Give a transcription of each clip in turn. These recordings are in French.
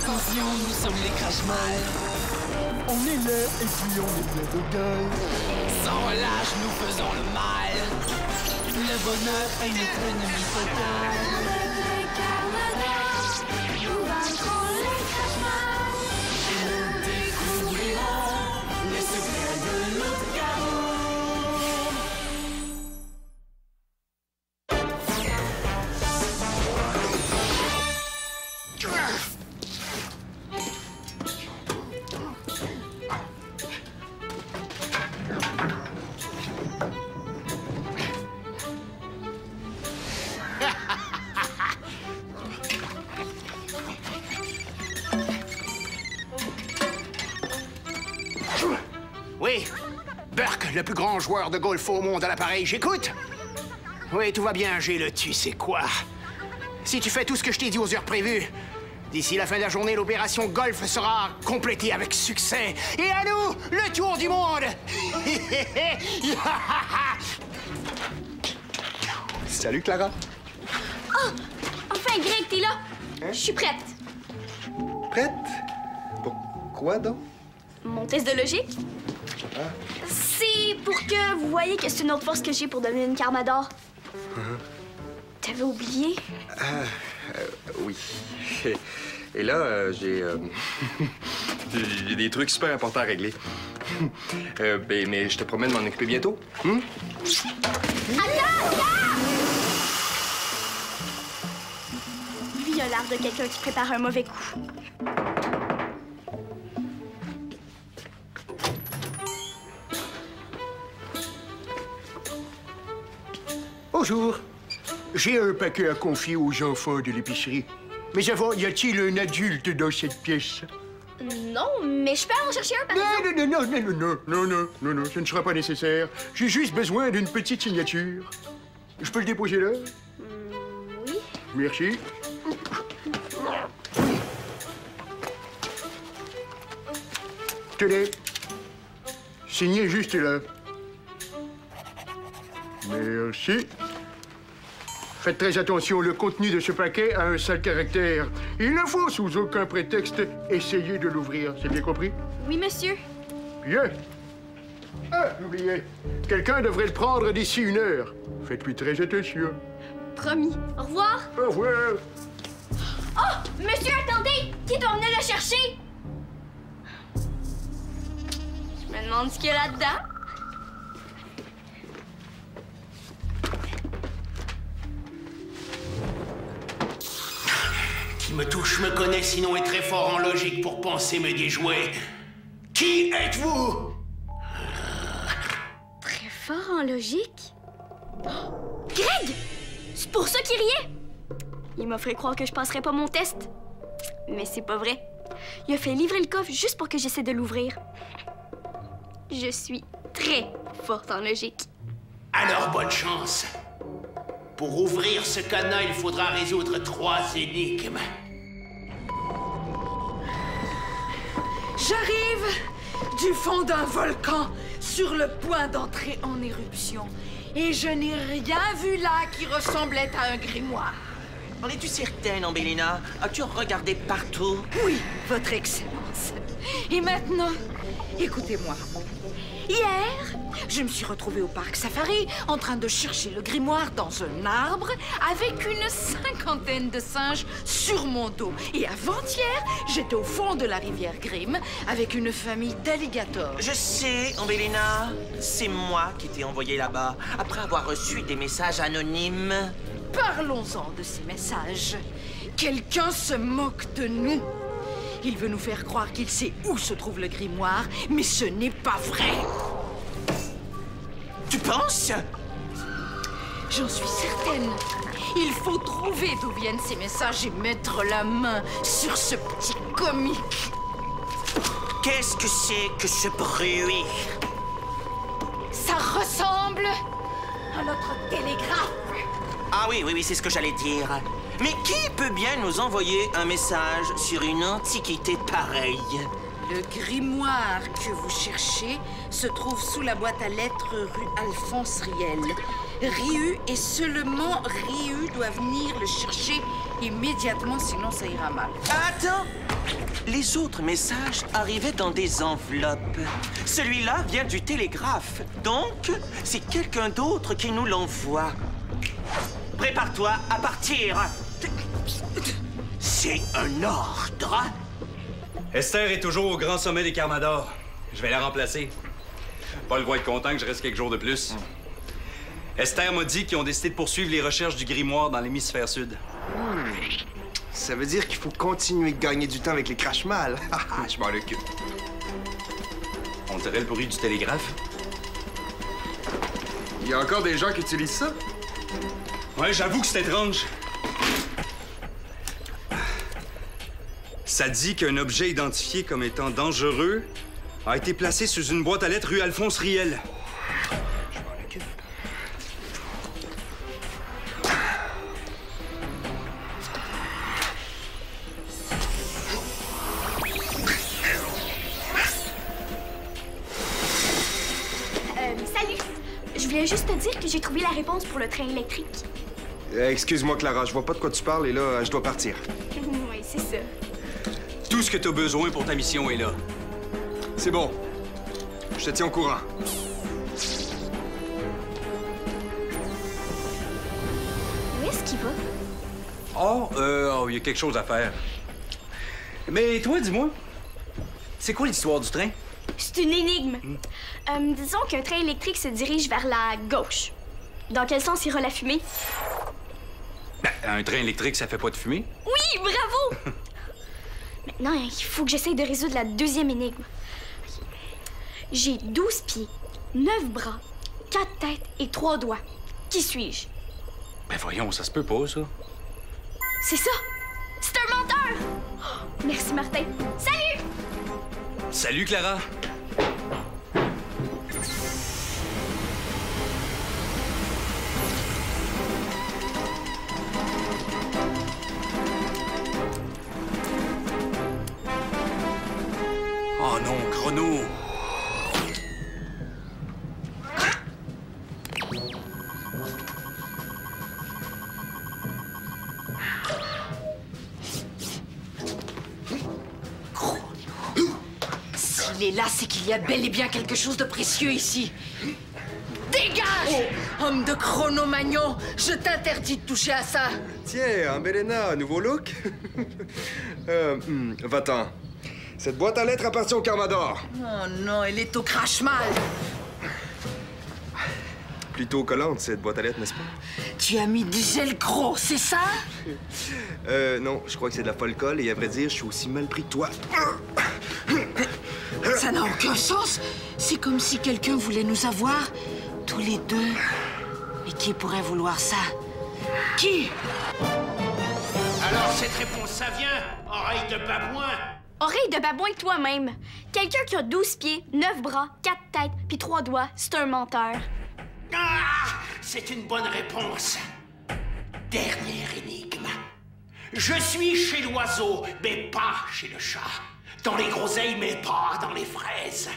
Attention, nous sommes les crash-mal. On est là et puis on est plein de gueule. Sans relâche, nous faisons le mal. Le bonheur est notre ennemi total. Nous vaincrons les crash-mal. Nous découvrirons les secrets de notre chaos. Oui, Burke, le plus grand joueur de golf au monde à l'appareil, j'écoute? Oui, tout va bien, j'ai le tu sais quoi. Si tu fais tout ce que je t'ai dit aux heures prévues, d'ici la fin de la journée, l'opération golf sera complétée avec succès. Et à nous, le tour du monde! Salut, Clara. Oh! Enfin, Greg, t'es là! Je suis prête. Prête? Pour quoi donc? Mon test de logique? C'est pour que vous voyez que c'est une autre force que j'ai pour devenir une Carmador. T'avais oublié? Oui. Et là, j'ai j'ai des trucs super importants à régler. Mais je te promets de m'en occuper bientôt. Attends! Lui, il a l'air de quelqu'un qui prépare un mauvais coup. Bonjour. J'ai un paquet à confier aux enfants de l'épicerie. Mais avant, y a-t-il un adulte dans cette pièce? Non, mais je peux en chercher un, par exemple? Non, ce ne sera pas nécessaire. J'ai juste besoin d'une petite signature. Je peux le déposer là? Oui. Merci. Tenez. Signez juste là. Merci. Faites très attention, le contenu de ce paquet a un sale caractère. Il ne faut sous aucun prétexte essayer de l'ouvrir. C'est bien compris? Oui, monsieur. Bien. Ah, j'oubliais. Quelqu'un devrait le prendre d'ici 1 heure. Faites-lui très attention. Promis. Au revoir. Au revoir. Oh! Monsieur, attendez! Qui doit venir le chercher? Je me demande ce qu'il y a là-dedans. Qui me touche me connaît, sinon est très fort en logique pour penser me déjouer. Qui êtes-vous? Très fort en logique? Oh! Greg! C'est pour ça qu'il riait! Il m'a fait croire que je passerais pas mon test. Mais c'est pas vrai. Il a fait livrer le coffre juste pour que j'essaie de l'ouvrir. Je suis très forte en logique. Alors, bonne chance. Pour ouvrir ce cadenas, il faudra résoudre 3 énigmes. J'arrive du fond d'un volcan sur le point d'entrer en éruption. Et je n'ai rien vu là qui ressemblait à un grimoire. En es-tu certaine, Ambélina? As-tu regardé partout? Oui, Votre Excellence. Et maintenant, écoutez-moi. Hier, je me suis retrouvée au parc Safari en train de chercher le grimoire dans un arbre avec une 50aine de singes sur mon dos. Et avant-hier, j'étais au fond de la rivière Grimm avec une famille d'alligators. Je sais, Ambélina. C'est moi qui t'ai envoyé là-bas après avoir reçu des messages anonymes. Parlons-en de ces messages. Quelqu'un se moque de nous. Il veut nous faire croire qu'il sait où se trouve le grimoire, mais ce n'est pas vrai. Tu penses? J'en suis certaine. Il faut trouver d'où viennent ces messages et mettre la main sur ce petit comique. Qu'est-ce que c'est que ce bruit? Ça ressemble à notre télégraphe. Ah oui, c'est ce que j'allais dire. Mais qui peut bien nous envoyer un message sur une antiquité pareille? Le grimoire que vous cherchez se trouve sous la boîte à lettres rue Alphonse Riel. Riu et seulement Riu doit venir le chercher immédiatement, sinon ça ira mal. Attends! Les autres messages arrivaient dans des enveloppes. Celui-là vient du télégraphe. Donc, c'est quelqu'un d'autre qui nous l'envoie. Prépare-toi à partir. C'est un ordre. Esther est toujours au grand sommet des Carmador. Je vais la remplacer. Paul va être content que je reste quelques jours de plus. Esther m'a dit qu'ils ont décidé de poursuivre les recherches du grimoire dans l'hémisphère sud. Ça veut dire qu'il faut continuer de gagner du temps avec les crash-mal. Je m'en occupe. On dirait le bruit du télégraphe. Il y a encore des gens qui utilisent ça? Ouais, j'avoue que c'est étrange. Ça dit qu'un objet identifié comme étant dangereux a été placé sous une boîte à lettres rue Alphonse Riel. Je m'en occupe. Salut! Je voulais juste te dire que j'ai trouvé la réponse pour le train électrique. Excuse-moi, Clara, je vois pas de quoi tu parles et là, je dois partir. Oui, c'est ça. Tout ce que t'as besoin pour ta mission est là. C'est bon. Je te tiens au courant. Où est-ce qu'il va? Il y a quelque chose à faire. Mais toi, dis-moi, c'est quoi l'histoire du train? C'est une énigme. Disons qu'un train électrique se dirige vers la gauche. Dans quel sens ira la fumée? Ben, un train électrique, ça fait pas de fumée? Oui, bravo! Maintenant, il faut que j'essaye de résoudre la deuxième énigme. J'ai 12 pieds, 9 bras, 4 têtes et 3 doigts. Qui suis-je? Ben voyons, ça se peut pas, ça. C'est ça! C'est un menteur! Oh, merci, Martin. Salut! Salut, Clara! Oh non, Chrono! S'il est là, c'est qu'il y a bel et bien quelque chose de précieux ici. Dégage! Homme de Chronomagnon, je t'interdis de toucher à ça. Tiens, Ambelena, nouveau look? Va-t'en. Cette boîte à lettres appartient au Carmador. Oh non, elle est au crash-mal. Plutôt collante, cette boîte à lettres, n'est-ce pas? Tu as mis du velcro, c'est ça? Non, je crois que c'est de la folle colle et à vrai dire, je suis aussi mal pris que toi. Ça n'a aucun sens. C'est comme si quelqu'un voulait nous avoir tous les deux. Mais qui pourrait vouloir ça? Qui? Alors, cette réponse, ça vient, oreille de babouin. Oreille de babouin toi-même. Quelqu'un qui a 12 pieds, 9 bras, 4 têtes puis 3 doigts, c'est un menteur. Ah! C'est une bonne réponse. Dernière énigme. Je suis chez l'oiseau, mais pas chez le chat. Dans les groseilles, mais pas dans les fraises.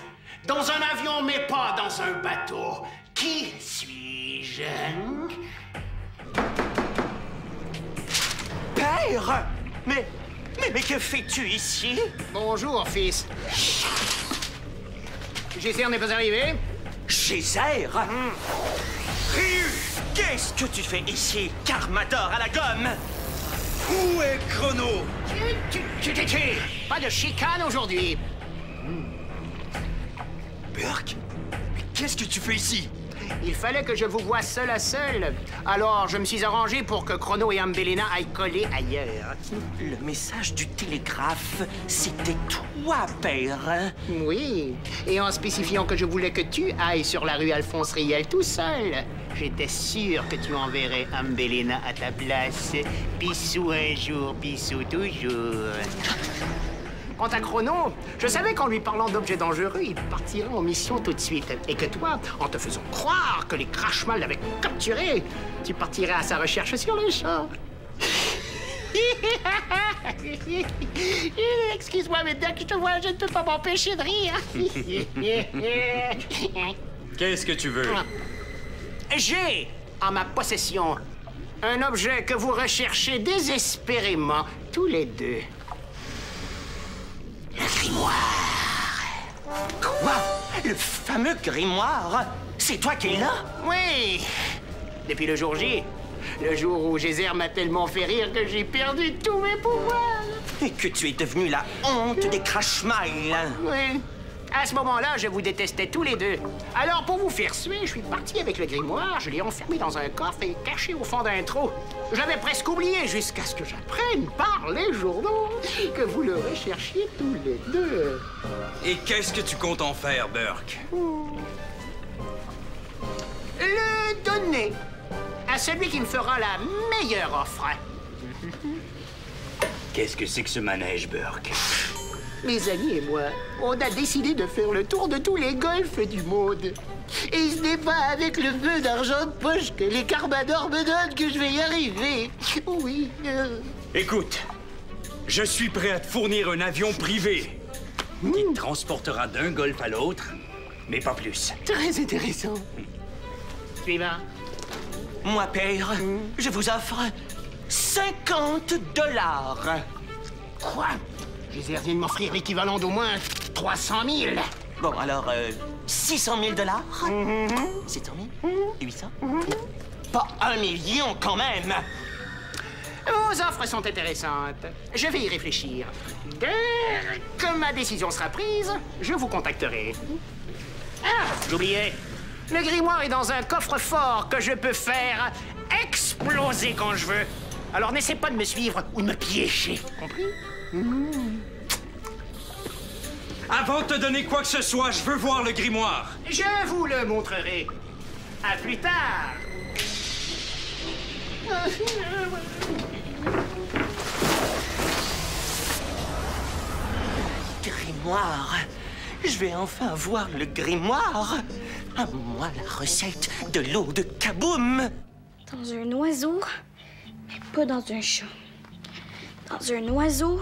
Dans un avion, mais pas dans un bateau. Qui suis-je? Père! Mais que fais-tu ici? Bonjour, fils. Gézère n'est pas arrivé? Gézère? Ryu! Qu'est-ce que tu fais ici, Carmador à la gomme? Où est Chrono? Pas de chicane aujourd'hui. Burke? Mais qu'est-ce que tu fais ici? Il fallait que je vous voie seul à seul. Alors, je me suis arrangé pour que Chrono et Ambelena aillent coller ailleurs. Le message du télégraphe, c'était toi, père. Oui, et en spécifiant que je voulais que tu ailles sur la rue Alphonse Riel tout seul. J'étais sûr que tu enverrais Ambelena à ta place. Bissou un jour, bissou toujours. Quant à Chrono, je savais qu'en lui parlant d'objets dangereux, il partirait en mission tout de suite. Et que toi, en te faisant croire que les crash-mal l'avaient capturé, tu partirais à sa recherche sur le champ. Excuse-moi, mais dès que je te vois, je ne peux pas m'empêcher de rire. Qu'est-ce que tu veux? J'ai en ma possession Un objet que vous recherchez désespérément, tous les deux. Le grimoire. Quoi? Le fameux grimoire? C'est toi qui l'as? Oui. Depuis le jour J. Le jour où Geyser m'a tellement fait rire que j'ai perdu tous mes pouvoirs. Et que tu es devenu la honte des Crashmiles. Oui. À ce moment-là, je vous détestais tous les deux. Alors, pour vous faire suer, je suis parti avec le grimoire, je l'ai enfermé dans un coffre et caché au fond d'un trou. J'avais presque oublié jusqu'à ce que j'apprenne par les journaux que vous le recherchiez tous les deux. Et qu'est-ce que tu comptes en faire, Burke? Le donner à celui qui me fera la meilleure offre. Qu'est-ce que c'est que ce manège, Burke? Mes amis et moi, on a décidé de faire le tour de tous les golfs du monde. Et ce n'est pas avec le peu d'argent de poche que les Carmadors me donnent que je vais y arriver. Oui. Écoute, je suis prêt à te fournir un avion privé qui te transportera d'un golf à l'autre, mais pas plus. Très intéressant. Suivant. Moi, père, je vous offre 50 $. Quoi? Geyser vient de m'offrir l'équivalent d'au moins 300 000. Bon, alors, 600 000 $? 700 000? 800? Pas 1 million, quand même! Vos offres sont intéressantes. Je vais y réfléchir. Dès que ma décision sera prise, je vous contacterai. Ah, j'oubliais. Le grimoire est dans un coffre-fort que je peux faire exploser quand je veux. Alors n'essaie pas de me suivre ou de me piéger. Compris? Avant de te donner quoi que ce soit, je veux voir le grimoire. Je vous le montrerai. À plus tard. Grimoire! Je vais enfin voir le grimoire! À moi la recette de l'eau de Kaboom! Dans un oiseau, mais pas dans un chat. Dans un oiseau...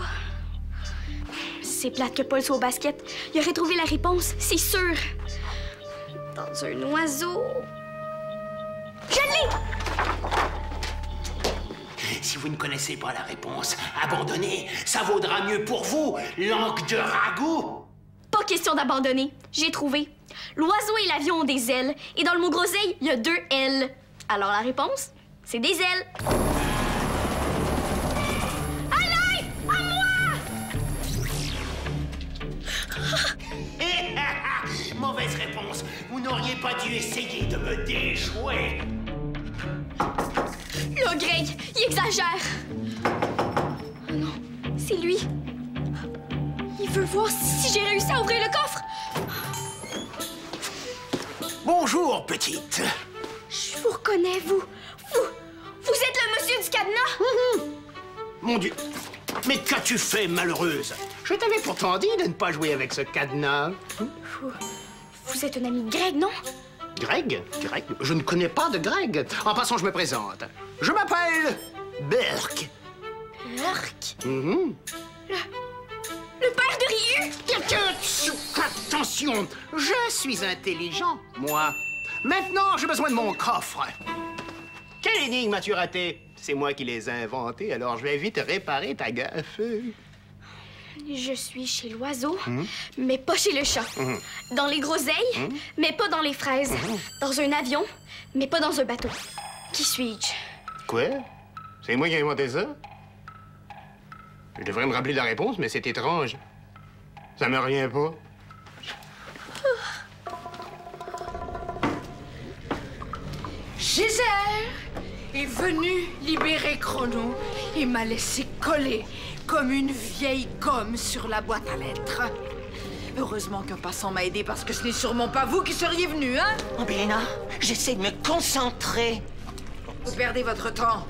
C'est plate que Paul soit au basket. Il aurait trouvé la réponse, c'est sûr. Dans un oiseau... Je l'ai! Si vous ne connaissez pas la réponse, abandonnez. Ça vaudra mieux pour vous, langue de ragoût. Pas question d'abandonner. J'ai trouvé. L'oiseau et l'avion ont des ailes. Et dans le mot groseille, il y a 2 L. Alors la réponse, c'est des ailes. Allez! À moi! Mauvaise réponse. Vous n'auriez pas dû essayer de me déjouer. Là, Greg, il exagère. Oh non, c'est lui. Il veut voir si j'ai réussi à ouvrir le coffre. Bonjour, petite. Je vous reconnais, vous. Vous êtes le monsieur du cadenas? Mon Dieu. Mais qu'as-tu fait, malheureuse? Je t'avais pourtant dit de ne pas jouer avec ce cadenas. Vous êtes un ami de Greg, non? Greg? Greg? Je ne connais pas de Greg. En passant, je me présente. Je m'appelle Burke. Burke? Mhm. Le père de Ryu? Attention, je suis intelligent, moi. Maintenant, j'ai besoin de mon coffre. Quelle énigme as-tu raté? C'est moi qui les ai inventées, alors je vais vite réparer ta gaffe. Je suis chez l'oiseau, mais pas chez le chat. Dans les groseilles, mais pas dans les fraises. Dans un avion, mais pas dans un bateau. Qui suis-je? Quoi? C'est moi qui ai inventé ça? Je devrais me rappeler la réponse, mais c'est étrange. Ça me revient pas. Geyser est venu libérer Chrono et m'a laissé coller comme une vieille gomme sur la boîte à lettres. Heureusement qu'un passant m'a aidé parce que ce n'est sûrement pas vous qui seriez venu, hein? Angelina, j'essaie de me concentrer. Vous perdez votre temps.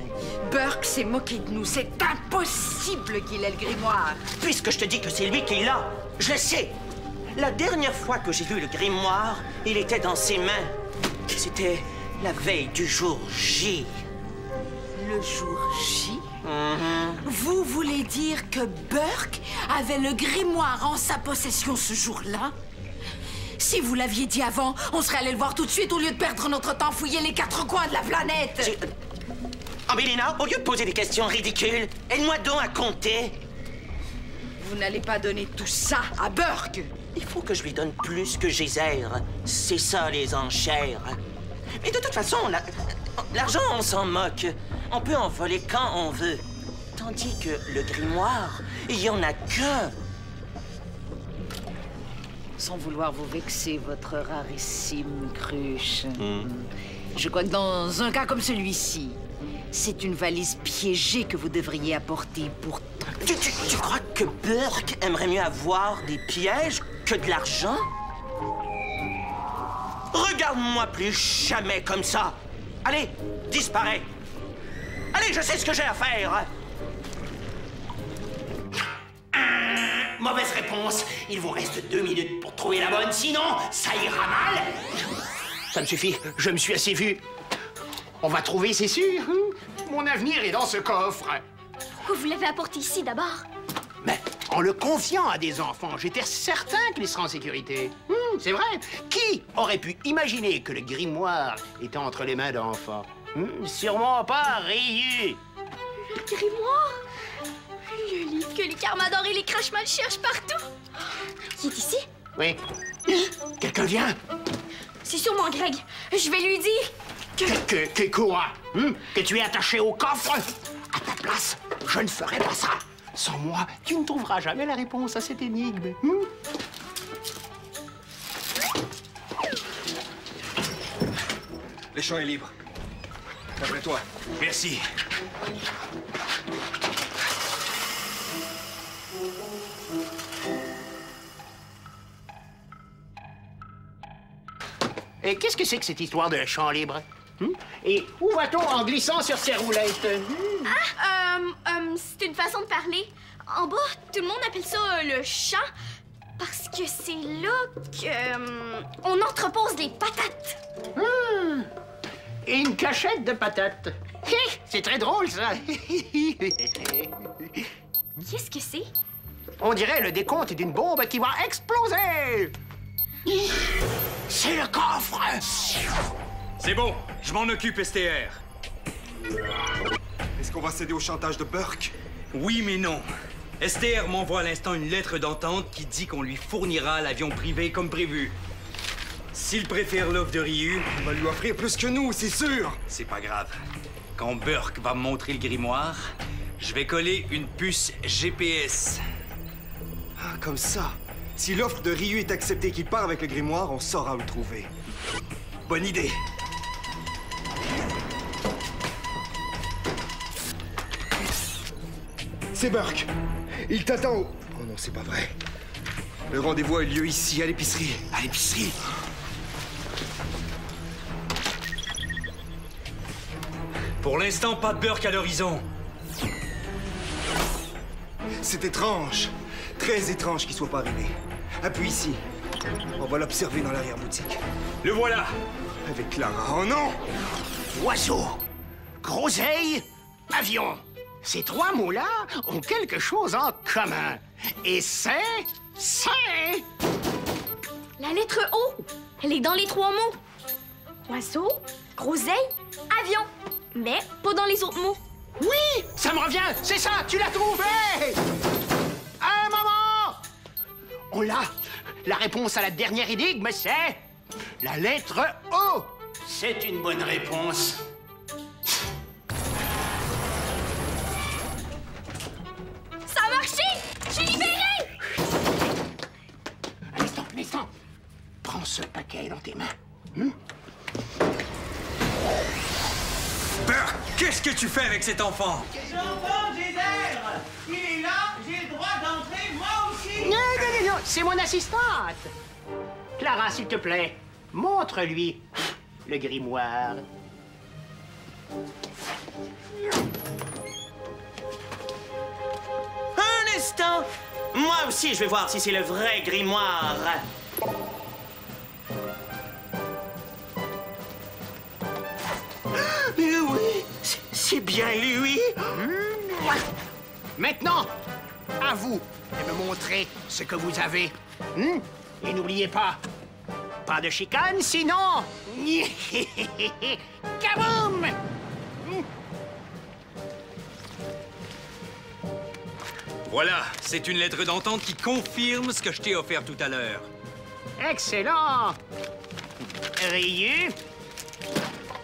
Burke s'est moqué de nous. C'est impossible qu'il ait le grimoire. Puisque je te dis que c'est lui qui l'a, je le sais. La dernière fois que j'ai vu le grimoire, il était dans ses mains. C'était la veille du jour J. Le jour J? Vous voulez dire que Burke avait le grimoire en sa possession ce jour-là? Si vous l'aviez dit avant, on serait allé le voir tout de suite au lieu de perdre notre temps à fouiller les 4 coins de la planète. Ambélina, au lieu de poser des questions ridicules, aide-moi donc à compter. Vous n'allez pas donner tout ça à Burke. Il faut que je lui donne plus que Geyser. C'est ça, les enchères. Mais de toute façon, l'argent, on s'en moque. On peut en voler quand on veut. Tandis que le grimoire, il y en a qu'un. Sans vouloir vous vexer, votre rarissime cruche. Je crois que dans un cas comme celui-ci, c'est une valise piégée que vous devriez apporter pour... Tu crois que Burke aimerait mieux avoir des pièges que de l'argent? Regarde-moi plus jamais comme ça. Allez, disparais. Allez, je sais ce que j'ai à faire. Mauvaise réponse. Il vous reste 2 minutes pour trouver la bonne, sinon ça ira mal. Ça me suffit, je me suis assez vu. On va trouver, c'est sûr. Mon avenir est dans ce coffre. Pourquoi vous l'avez apporté ici d'abord? Mais en le confiant à des enfants, j'étais certain qu'il serait en sécurité. C'est vrai. Qui aurait pu imaginer que le grimoire était entre les mains d'enfants? Sûrement pas Ryu. Le grimoire? Le livre que les Carmador et les Crashmal cherchent partout. Il est ici? Oui. Quelqu'un vient? C'est sûrement Greg. Je vais lui dire Que quoi? Que tu es attaché au coffre? À ta place, je ne ferai pas ça. Sans moi, tu ne trouveras jamais la réponse à cette énigme. Le champ est libre. D'après toi. Merci. Et qu'est-ce que c'est que cette histoire de champ libre? Et où va-t-on en glissant sur ces roulettes? c'est une façon de parler. En bas, tout le monde appelle ça le champ parce que c'est là que on entrepose des patates. Et une cachette de patates. C'est très drôle, ça. Qu'est-ce que c'est? On dirait le décompte d'une bombe qui va exploser. C'est le coffre. C'est bon, je m'en occupe, STR. Est-ce qu'on va céder au chantage de Burke? Oui, mais non. STR m'envoie à l'instant une lettre d'entente qui dit qu'on lui fournira l'avion privé comme prévu. S'il préfère l'offre de Ryu... On va lui offrir plus que nous, c'est sûr. C'est pas grave. Quand Burke va me montrer le grimoire, je vais coller une puce GPS. Ah, comme ça. Si l'offre de Ryu est acceptée et qu'il part avec le grimoire, on saura où le trouver. Bonne idée. C'est Burke. Il t'attend au... Oh non, c'est pas vrai. Le rendez-vous a eu lieu ici, à l'épicerie. À l'épicerie? Pour l'instant, pas de Burke à l'horizon. C'est étrange. Très étrange qu'il soit pas arrivé. Appuie ici. On va l'observer dans l'arrière-boutique. Le voilà! Avec Clara. Oh non! Oiseau, groseille, avion. Ces 3 mots-là ont quelque chose en commun. Et c'est... La lettre O. Elle est dans les 3 mots. Oiseau, groseille, avion. Mais pas dans les autres mots. Oui, ça me revient, c'est ça, tu l'as trouvé! Ah, maman! On l'a. La réponse à la dernière énigme, c'est... la lettre O. C'est une bonne réponse. Ça a marché! Je suis libérée! Un instant. Prends ce paquet dans tes mains. Burke, qu'est-ce que tu fais avec cet enfant? J'entends Geyser! Il est là, j'ai le droit d'entrer, moi aussi! Non, c'est mon assistante. Clara, s'il te plaît, montre-lui le grimoire. Un instant! Moi aussi, je vais voir si c'est le vrai grimoire. Mais oui, c'est bien lui. Maintenant, à vous de me montrer ce que vous avez. Et n'oubliez pas, pas de chicane, sinon... Kaboum! Voilà, c'est une lettre d'entente qui confirme ce que je t'ai offert tout à l'heure. Excellent! Ryu?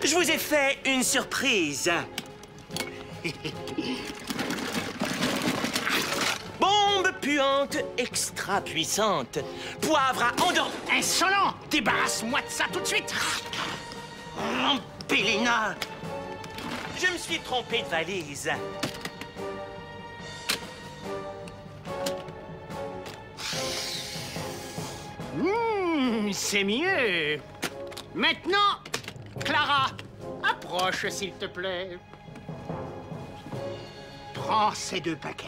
Je vous ai fait une surprise. Bombe puante extra puissante. Poivre à endormir. Insolent! Débarrasse-moi de ça tout de suite! Bélina! Je me suis trompé de valise. C'est mieux. Maintenant, Clara, approche, s'il te plaît. Prends ces 2 paquets.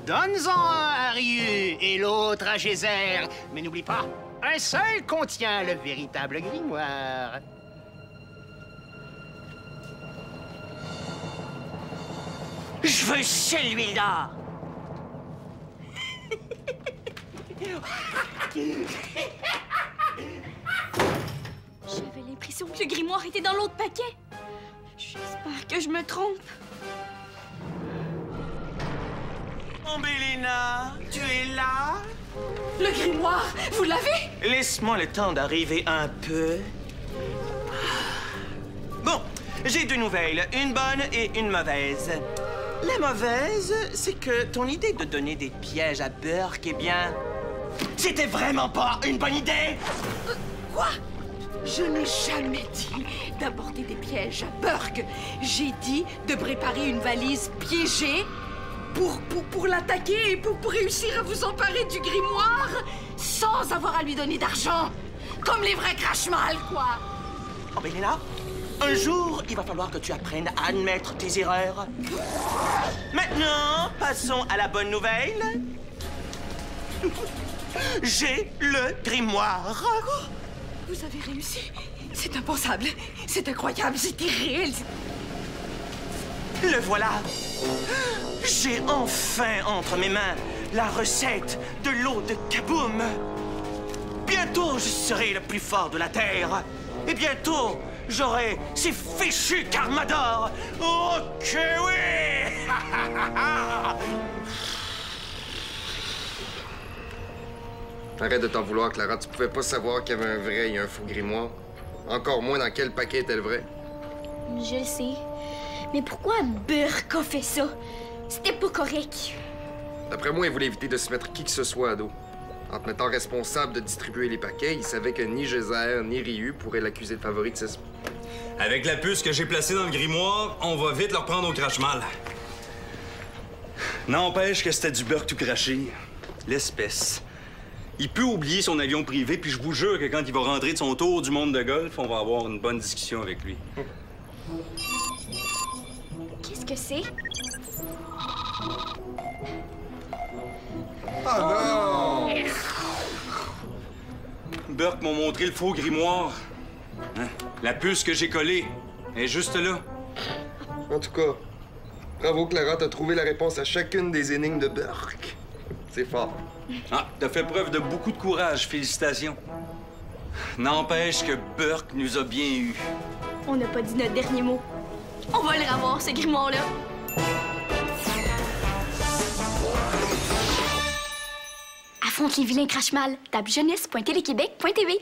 Donne-en un à Ryu et l'autre à Geyser. Mais n'oublie pas, un seul contient le véritable grimoire. Je veux celui-là. J'avais l'impression que le grimoire était dans l'autre paquet. J'espère que je me trompe. Bélina, tu es là? Le grimoire, vous l'avez? Laisse-moi le temps d'arriver un peu. Bon, j'ai 2 nouvelles, une bonne et une mauvaise. La mauvaise, c'est que ton idée de donner des pièges à Burke, eh bien, c'était vraiment pas une bonne idée! Quoi? Je n'ai jamais dit d'apporter des pièges à Burke. J'ai dit de préparer une valise piégée pour l'attaquer et pour réussir à vous emparer du grimoire sans avoir à lui donner d'argent. Comme les vrais crash-mal, quoi. Oh, Bélina, un jour, il va falloir que tu apprennes à admettre tes erreurs. Maintenant, passons à la bonne nouvelle. J'ai le grimoire. Vous avez réussi. C'est impensable. C'est incroyable. C'est irréel. Le voilà. J'ai enfin entre mes mains la recette de l'eau de Kaboom. Bientôt, je serai le plus fort de la Terre. Et bientôt, j'aurai ces fichus Carmador. Ok, oui! Arrête de t'en vouloir, Clara. Tu pouvais pas savoir qu'il y avait un vrai et un faux grimoire. Encore moins dans quel paquet était le vrai. Je le sais. Mais pourquoi Burke a fait ça? C'était pas correct. D'après moi, il voulait éviter de se mettre qui que ce soit à dos. En te mettant responsable de distribuer les paquets, il savait que ni Geyser ni Ryu pourraient l'accuser de favoritisme. Avec la puce que j'ai placée dans le grimoire, on va vite leur prendre au crash-mal. N'empêche que c'était du beurre tout craché. L'espèce. Il peut oublier son avion privé, puis je vous jure que quand il va rentrer de son tour du monde de golf, on va avoir une bonne discussion avec lui. Qu'est-ce que c'est? Oh non! Burke m'a montré le faux grimoire. Hein? La puce que j'ai collée est juste là. En tout cas, bravo Clara, t'as trouvé la réponse à chacune des énigmes de Burke. C'est fort. Ah, t'as fait preuve de beaucoup de courage, félicitations. N'empêche que Burke nous a bien eus. On n'a pas dit notre dernier mot. On va le ravoir, ce grimoire-là. Affronte les vilains crash-mal. Tape jeunesse.téléquébec.tv.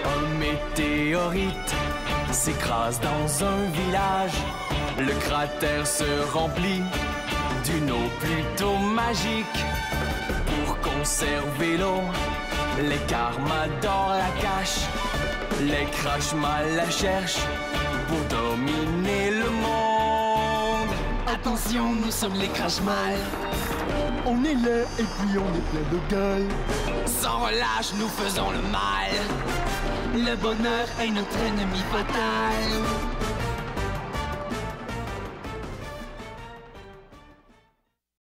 Un météorite s'écrase dans un village. Le cratère se remplit d'une eau plutôt magique. Pour conserver l'eau, les Carmador la cachent. Les crash-mal la cherchent pour dominer le monde. Attention, nous sommes les crash-mal. On est laid et puis on est plein de gueule. Sans relâche, nous faisons le mal. Le bonheur est notre ennemi fatal.